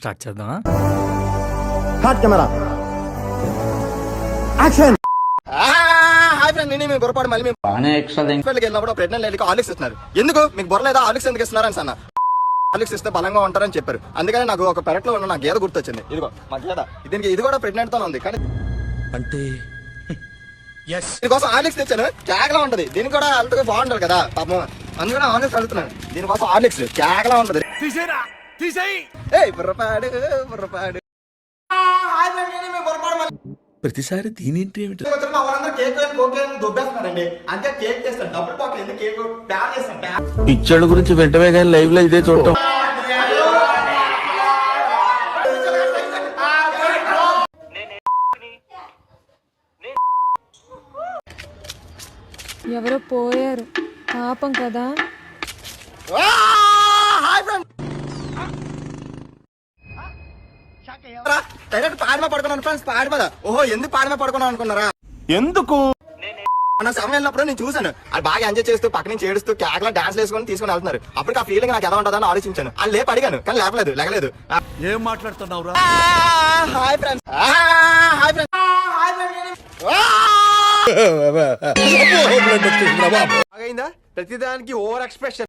Start చేద్దామా? Camera action. Hi friend, నేను మీ బుర్రపాడు మళ్ళీ మేము వెళ్ళినప్పుడు ప్రెగ్నెంట్ లేడీకి హార్లిక్స్ ఇస్తున్నారు. ఎందుకు మీకు బుర్రలేదా? హార్లిక్స్ ఎందుకు ఇస్తున్నారని అన్న. హార్లిక్స్ ఇస్తే బలంగా ఉంటారని చెప్పారు. అందుకని నాకు ఒక పెరట్లో ఉన్న నాకు గేదె గుర్తొచ్చింది. ఇదిగో మా గేదె, దీనికి ఇది కూడా ప్రెగ్నెంట్ తో ఉంది. కానీ అంటే దీనికోసం హార్లిక్స్ తెచ్చాను. కేకలా ఉంటది. దీనికి కూడా అంతగా బాగుంటది కదా పాపం, అందుకని హార్లిక్స్ అడుగుతున్నాను. దీనికోసం హార్లిక్స్ కేకలా ఉంటది. బుర్రపాడు బుర్రపాడు. ప్రతిసారి దీనింటి ఏమిటి? దొబ్బేస్తున్నారండి. అంతే కేక్ చేస్తాను. డబ్బులు పాక ఎందుకు కేక్ ప్యాన్ చేస్తాను. పిచ్చోళ్ళ గురించి వెంటనే కానీ లైవ్ లో ఇదే చూడటం. ఎవరో పోయారు పాపం కదా. డైరెక్ట్ పాడమే పడుకున్నాను ఫ్రెండ్స్. పాడమదా? ఓహో, ఎందుకు పాడమే పడుకున్నాను అనుకున్నారా? ఎందుకు? మన సమయం వెళ్ళినప్పుడు నేను చూసాను. అది బాగా ఎంజాయ్ చేస్తూ పక్క నుంచి ఏడుస్తూ కేకలా డాన్స్ వేసుకొని తీసుకుని వెళ్తున్నారు. అప్పుడు ఆ ఫీలింగ్ నాకు ఎలా ఉంటుందని ఆలోచించాను. అని లేపు అడిగాను, కానీ లేపలేదు, లెగలేదు. ఏం మాట్లాడుతున్నావు? Hi friends, hi friends. ప్రతిదానికి ఓవర్ ఎక్స్ప్రెషన్.